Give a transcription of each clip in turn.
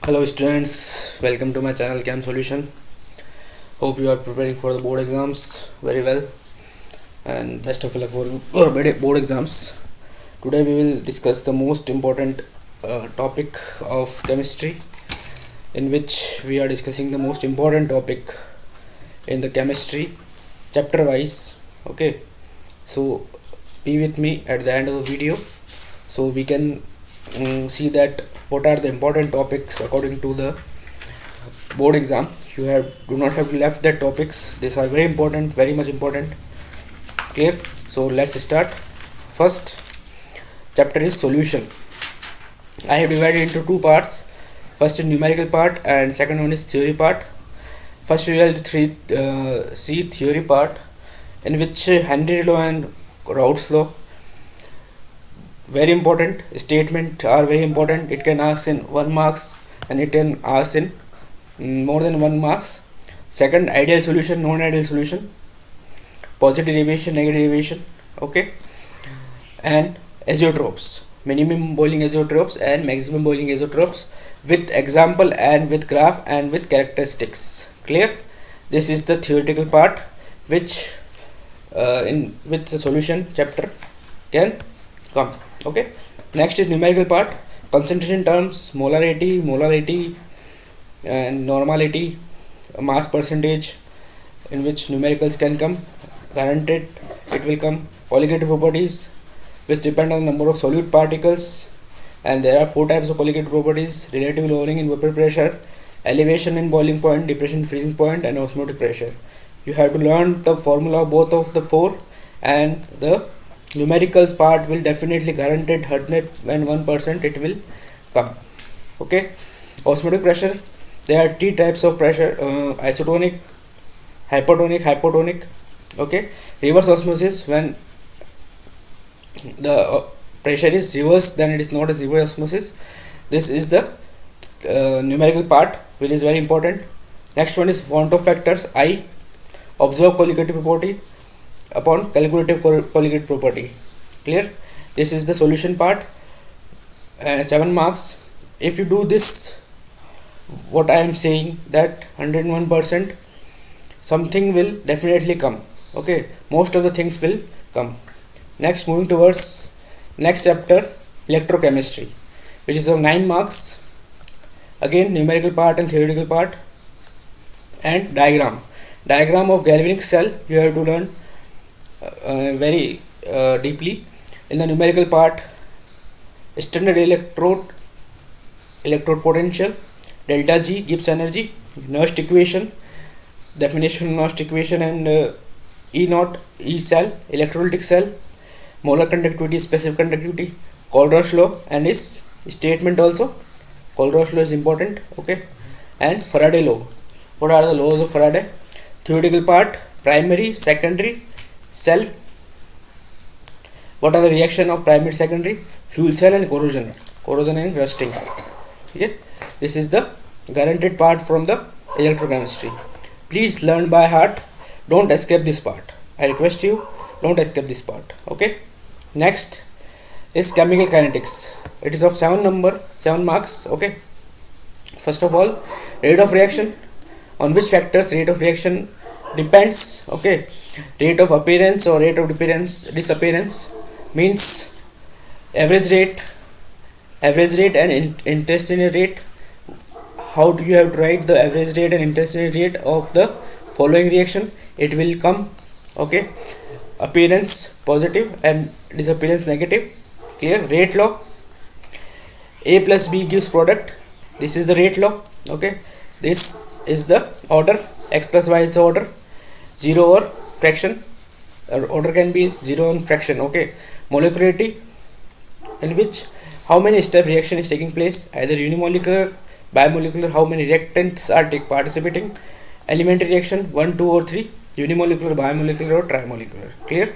Hello students, welcome to my channel Cam Solution. Hope you are preparing for the board exams very well and best of luck for board exams. Today we will discuss the most important topic of chemistry, in which we are discussing the most important topic in the chemistry chapter wise. Okay, so be with me at the end of the video so we can see that what are the important topics according to the board exam. You do not have to left that topics. These are very important, very much important. Clear? So let's start. First chapter is solution. I have divided into two parts. First is numerical part and second one is theory part. First we will see theory part, in which Henry law and Raoult's law, very important statement, are very important. It can ask in 1 marks and it can ask in more than 1 marks. Second, ideal solution, non-ideal solution, positive deviation, negative deviation. Okay, and azeotropes, minimum boiling azeotropes and maximum boiling azeotropes, with example and with graph and with characteristics. Clear? This is the theoretical part, which in with the solution chapter can come. Okay, next is numerical part. Concentration terms, molarity and normality, mass percentage, in which numericals can come, guaranteed it will come. Colligative properties, which depend on the number of solute particles, and there are 4 types of colligative properties: relative lowering in vapor pressure, elevation in boiling point, depression in freezing point, and osmotic pressure. You have to learn the formula of both of the 4, and the numericals part will definitely guaranteed 101% it will come. Okay, osmotic pressure, there are 3 types of pressure: isotonic, hypotonic. Okay, reverse osmosis, when the pressure is reversed, then it is not a reverse osmosis. This is the numerical part, which is very important. Next one is want of factors. I, observe colligative property upon calculative colligative property. Clear? This is the solution part, 7 marks. If you do this, what I am saying, that 101% something will definitely come. Okay, most of the things will come. Next, moving towards next chapter, electrochemistry, which is of 9 marks. Again, numerical part and theoretical part, and diagram of galvanic cell you have to learn very deeply. In the numerical part, standard electrode potential, delta G, Gibbs energy, Nernst equation, definition of Nernst equation, and E naught, E cell, electrolytic cell, molar conductivity, specific conductivity, Kohlrausch law and his statement also. Kohlrausch law is important. Okay, and Faraday law. What are the laws of Faraday? Theoretical part, primary, secondary, cell. What are the reaction of primary, secondary, fuel cell, and corrosion and rusting. Okay, this is the guaranteed part from the electrochemistry. Please learn by heart. Don't escape this part. I request you, don't escape this part. Okay. Next is chemical kinetics. It is of 7 marks. Okay. First of all, rate of reaction. On which factors rate of reaction depends? Okay, rate of appearance or rate of disappearance means average rate and intestinal rate. How do you have to write the average rate and intestinal rate of the following reaction? It will come. Okay, appearance positive and disappearance negative. Clear? Rate law, A plus B gives product. This is the rate law. Okay, this is the order, x plus y is the order, 0 or fraction, order can be 0 and fraction. Okay, molecularity, in which how many step reaction is taking place, either unimolecular, biomolecular, how many reactants are participating, elementary reaction 1, 2 or 3, unimolecular, biomolecular or trimolecular. Clear?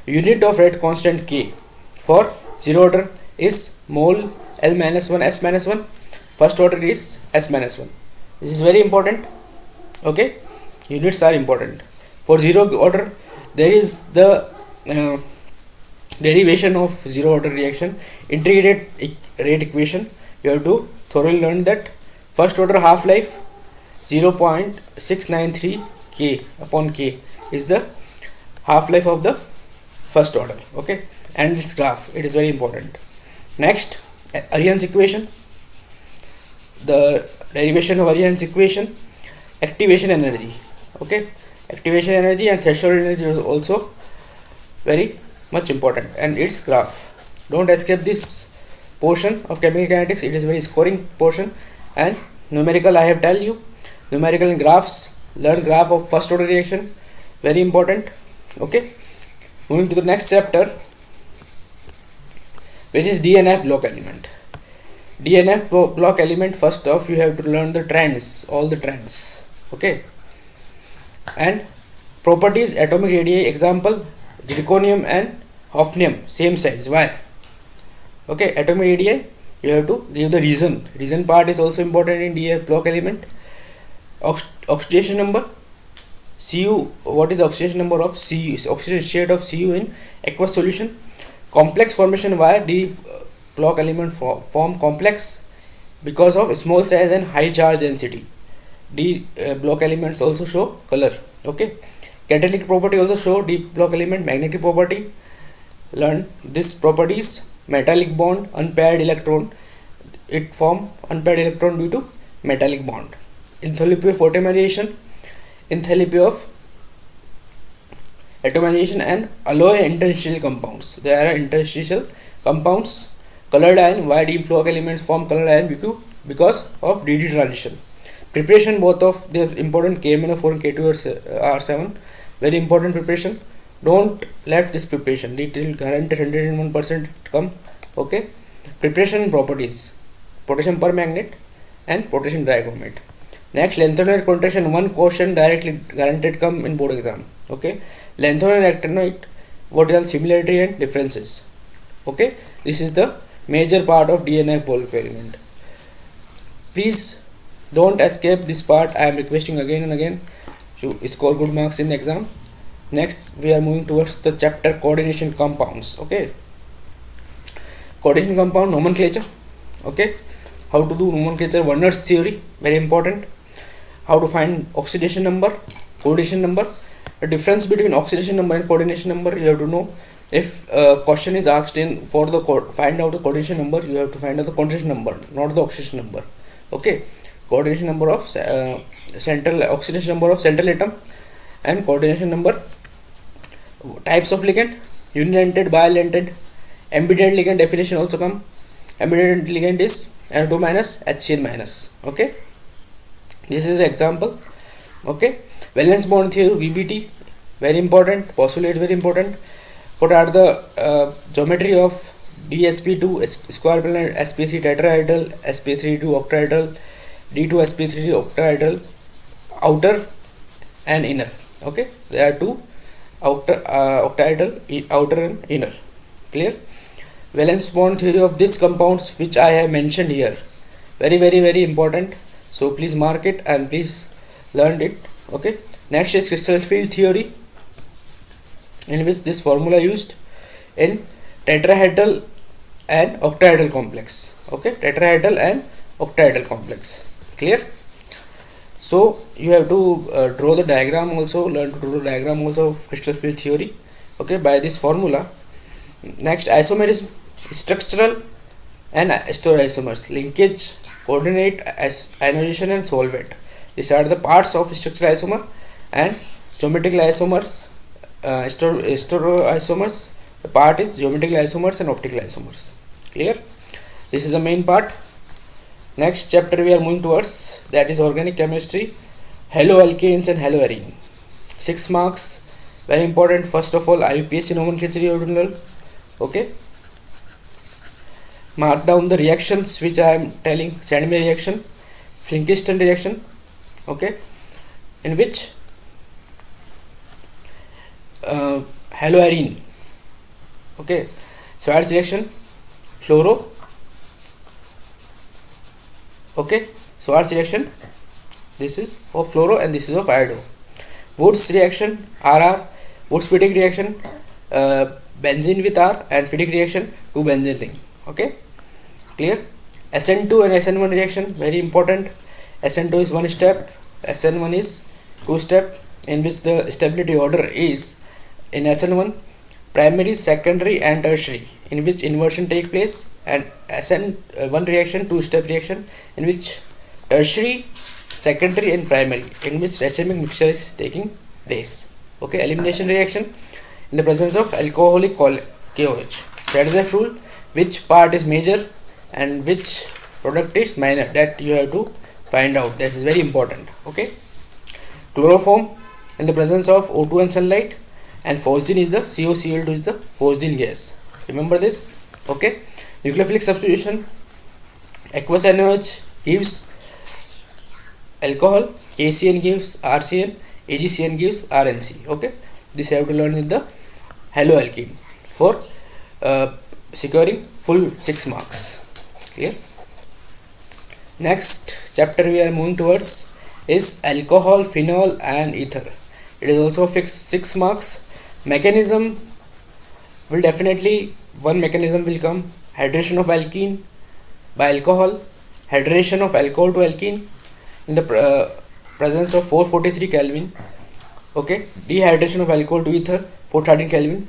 Unit of rate constant K for 0 order is mole L minus 1 S minus 1, first order is S minus 1. This is very important. Okay, units are important. For 0 order, there is the derivation of 0 order reaction, integrated rate equation. You have to thoroughly learn that. First order half life 0.693 K upon K is the half life of the first order. Okay, and its graph, it is very important. Next, Arrhenius equation, the derivation of Arrhenius equation, activation energy. Okay, activation energy and threshold energy is also very much important, and its graph. Don't escape this portion of chemical kinetics, it is very scoring portion. And numerical, I have tell you, numerical and graphs, learn graph of first order reaction, very important. Okay, moving to the next chapter, which is DNF block element. DNF block element, first off you have to learn the trends, all the trends. Okay, and properties, atomic radii, example zirconium and hafnium, same size. Why? Okay, atomic radii, you have to give the reason part is also important in DNF block element. Oxidation number, Cu, what is the oxidation number of Cu, oxidation state of Cu in aqueous solution. Complex formation, why D block element form complex? Because of small size and high charge density. D block elements also show color. Okay, catalytic property also show D block element. Magnetic property, learn this properties. Metallic bond, unpaired electron, it form unpaired electron due to metallic bond. Enthalpy of atomization, enthalpy of atomization, and alloy interstitial compounds. There are interstitial compounds. Colored ion, why D block elements form colored ion? Because of DD transition. Preparation, both of the important, KMnO4 and K2R7, very important preparation. Don't left this preparation, it will guarantee 101% come. Okay, preparation properties, potassium permanganate and potassium dichromate. Next, lanthanide contraction, one question directly guaranteed come in board exam. Okay, lanthanide and actinide, what are the similarity and differences? Okay, this is the major part of DNF bulk element. Please don't escape this part, I am requesting again and again to score good marks in the exam. Next, we are moving towards the chapter coordination compounds. Okay, coordination compound nomenclature. Okay, how to do nomenclature, Werner's theory, very important. How to find oxidation number, coordination number. The difference between oxidation number and coordination number, you have to know. If question is asked in for the find out the coordination number, you have to find out the coordination number, not the oxidation number. Okay, coordination number of central, oxidation number of central atom, and coordination number. Types of ligand, unidentate, bialentate, ambident ligand definition also come. Ambident ligand is NO2 minus HCl minus. Okay, this is the example. Okay, valence bond theory, VBT, very important. Postulate, very important. What are the geometry of DsP2 square planar, sp3 tetrahedral, sp32 octahedral, d2 sp3 octahedral, outer and inner. Okay, there are two octahedral, outer and inner. Clear? Valence bond theory of these compounds which I have mentioned here, very important. So please mark it and please learn it. Okay, next is crystal field theory, in which this formula used in tetrahedral and octahedral complex. Okay, tetrahedral and octahedral complex. Clear? So you have to draw the diagram also, learn to draw the diagram also of crystal field theory. Okay, by this formula. Next, isomerism, structural and stereoisomers, linkage, coordinate, ionization and solvent. These are the parts of structural isomer. And geometrical isomers, stereoisomers, the part is geometrical isomers and optical isomers. Clear? This is the main part. Next chapter we are moving towards, that is organic chemistry, haloalkanes and haloarenes. 6 marks, very important. First of all, IUPAC nomenclature you have to learn. Okay, mark down the reactions which I am telling. Send me reaction, Finkelstein reaction. Okay, in which haloarene. Okay, Schwarz reaction, fluoro. Okay, Schwarz reaction, this is of fluoro and this is of iodo. Woods reaction, RR, Woods Fittig reaction, benzene with R, and Fittig reaction, 2 benzene ring. Okay, clear? SN2 and SN1 reaction, very important. SN2 is one step, SN1 is two step, in which the stability order is in SN1 primary, secondary and tertiary, in which inversion take place, and SN1 reaction two step reaction, in which tertiary, secondary and primary, in which racemic mixture is taking place. Okay, elimination reaction in the presence of alcoholic KOH. That is a rule. Which part is major and which product is minor, that you have to find out. That is very important. Okay, chloroform in the presence of O2 and sunlight, and phosgene is the COCl2 is the phosgene gas. Remember this. Okay, nucleophilic substitution, aqueous NaOH gives alcohol, KCN gives RCN, AgCN gives RNC. Okay, this you have to learn in the haloalkane for securing full 6 marks. Clear? Next chapter we are moving towards is alcohol, phenol and ether. It is also fixed 6 marks. Mechanism will definitely, one mechanism will come: hydration of alkene by alcohol, hydration of alcohol to alkene in the presence of 443 Kelvin. Okay, dehydration of alcohol to ether 413 Kelvin.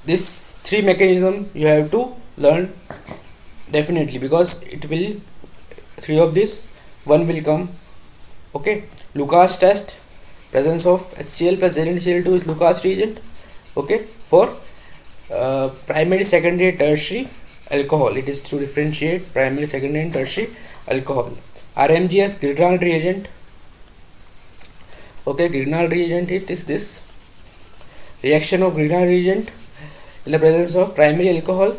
This 3 mechanism you have to learn definitely, because it will 3 of this, one will come. Okay, Lucas test, presence of HCl plus ZnCl2 is Lucas reagent. Okay, for primary, secondary, tertiary alcohol, it is to differentiate primary, secondary and tertiary alcohol. RMGS, Grignard reagent. Okay, Grignard reagent, it is this reaction of Grignard reagent in the presence of primary alcohol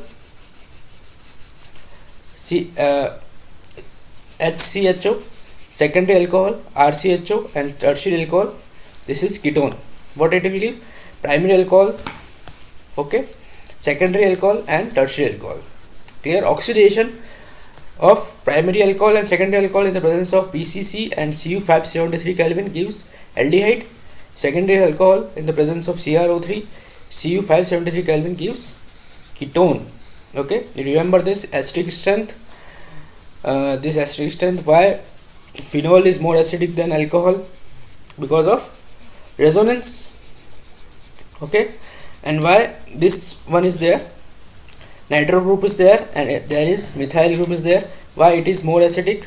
HCHO, secondary alcohol RCHO and tertiary alcohol, this is ketone. What it will give? Primary alcohol, okay, secondary alcohol and tertiary alcohol. Clear? Oxidation of primary alcohol and secondary alcohol in the presence of PCC and Cu 573 Kelvin gives aldehyde. Secondary alcohol in the presence of CrO3 Cu 573 Kelvin gives ketone. Okay, you remember this acidic strength. This acidic strength, why phenol is more acidic than alcohol? Because of resonance. Okay, and why this one is there, nitro group is there and there is methyl group is there, why it is more acidic?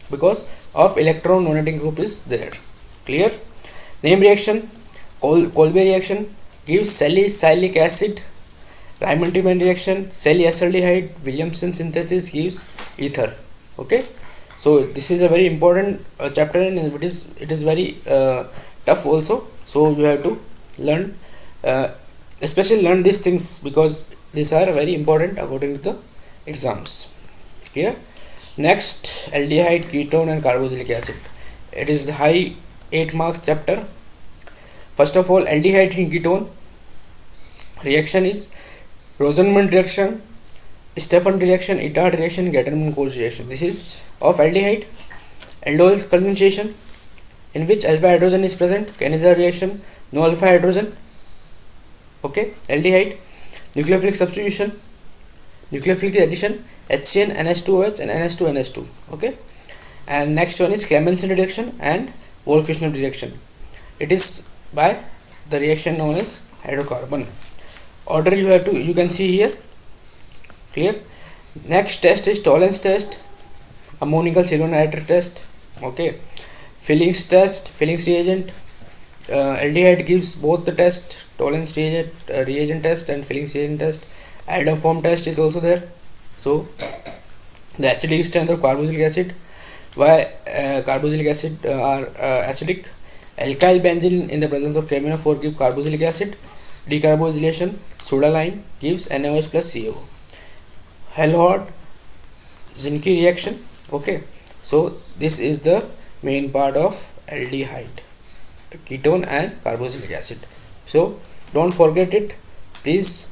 Because of electron donating group is there. Clear? Name reaction, Kolbe reaction gives salicylic acid. Raymond-Timan reaction, salicylaldehyde, Williamson synthesis gives ether. Okay, so this is a very important chapter, and it is very tough also. So you have to learn, especially learn these things, because these are very important according to the exams. Here, next, aldehyde, ketone and carboxylic acid. It is the high 8 marks chapter. First of all, aldehyde and ketone reaction is Rosenmund reaction, Stefan reaction, Itard reaction, Gatterman-Coase reaction. This is of aldehyde. Aldol condensation, in which alpha hydrogen is present. Kenizer reaction, no alpha hydrogen. Okay, aldehyde. Nucleophilic substitution, nucleophilic addition, HCN, NH2OH and NH2, NH2. Okay, and next one is Clemmensen reaction and Volk-Krishnov reaction. It is by the reaction known as hydrocarbon. Order you can see here. Clear? Next test is tolerance test, ammonical silver nitrate test. Okay, fillings test, fillings reagent. Aldehyde gives both the test, tolerance reagent test and fillings reagent test. Iodoform test is also there. So the acidic strength of carboxylic acid, why carboxylic acid are acidic. Alkyl benzene in the presence of KMnO4 give carboxylic acid. Decarboxylation, soda lime gives NaOH plus CO. Haloalkanes reaction. Okay, so this is the main part of aldehyde, ketone and carboxylic acid. So don't forget it, please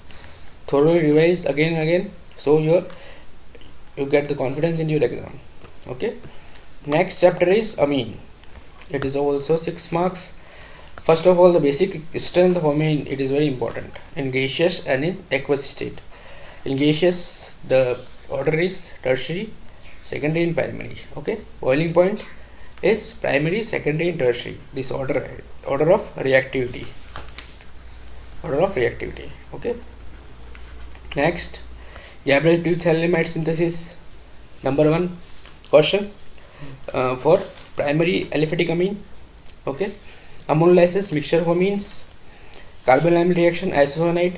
thoroughly revise again and again, so you get the confidence in your exam. Okay, next chapter is amine. It is also 6 marks. First of all, the basic strength of amine, it is very important in gaseous and in aqueous state. In gaseous, the order is tertiary, secondary and primary. Okay, boiling point, is primary, secondary and tertiary. This order of reactivity. Okay. Next, Gabriel phthalimide synthesis. Number 1 question for primary aliphatic amine. Okay. Ammonolysis, mixture of amines, carbonyl reaction, isocyanide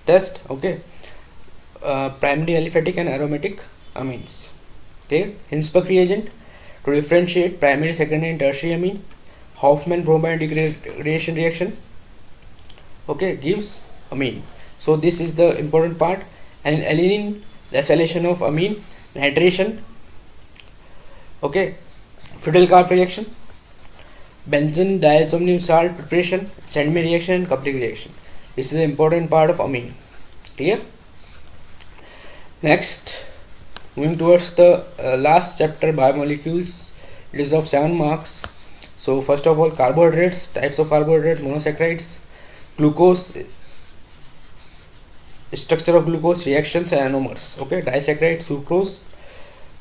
test. Okay. Primary aliphatic and aromatic amines. Okay. Hinsberg reagent to differentiate primary, secondary and tertiary amine. Hoffman bromide degradation reaction, okay, gives amine. So this is the important part. And in alanine, the acylation of amine, nitration, okay, Friedel-Karp reaction, benzene diazonium salt preparation, Sandman reaction and coupling reaction. This is the important part of amine. Clear? Next, moving towards the last chapter, biomolecules. It is of 7 marks. So first of all, carbohydrates, types of carbohydrates, monosaccharides, glucose, structure of glucose, reactions and anomers. Okay, disaccharides, sucrose,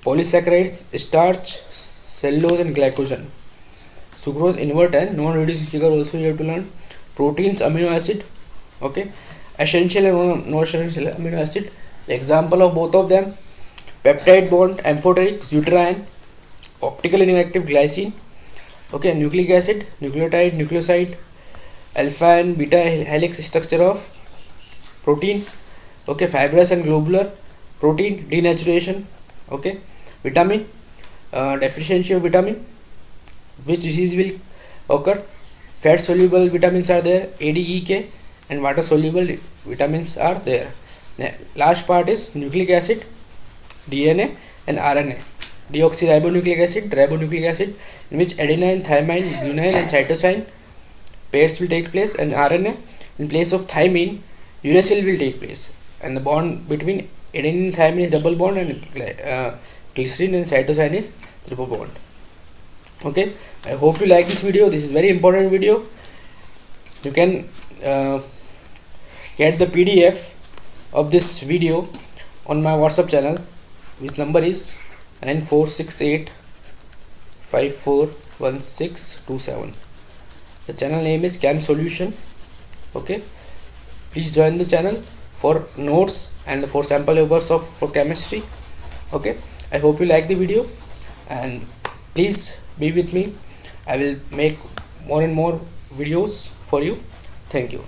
polysaccharides, starch, cellulose and glycogen. Sucrose, invert and non-reducing sugar also you have to learn. Proteins, amino acid. Okay, essential and non-essential amino acid. Example of both of them: peptide bond, amphoteric, deuterion, optically inactive, glycine. Okay, nucleic acid, nucleotide, nucleoside, alpha and beta helix structure of protein. Okay, fibrous and globular protein, denaturation. Okay, vitamin, deficiency of vitamin, which disease will occur. Fat soluble vitamins are there, A, D, E, K, and water soluble vitamins are there. Last part is nucleic acid, DNA and RNA. Deoxyribonucleic acid, ribonucleic acid, in which adenine, thymine, guanine and cytosine pairs will take place, and RNA, in place of thymine, uracil will take place, and the bond between adenine and thymine is double bond, and glycerin and cytosine is triple bond. Okay, I hope you like this video. This is very important video. You can get the PDF of this video on my WhatsApp channel, which number is 9468541627. The channel name is Chem Solution. Okay, please join the channel for notes and for sample papers for chemistry. Okay, I hope you like the video, and please be with me. I will make more and more videos for you. Thank you.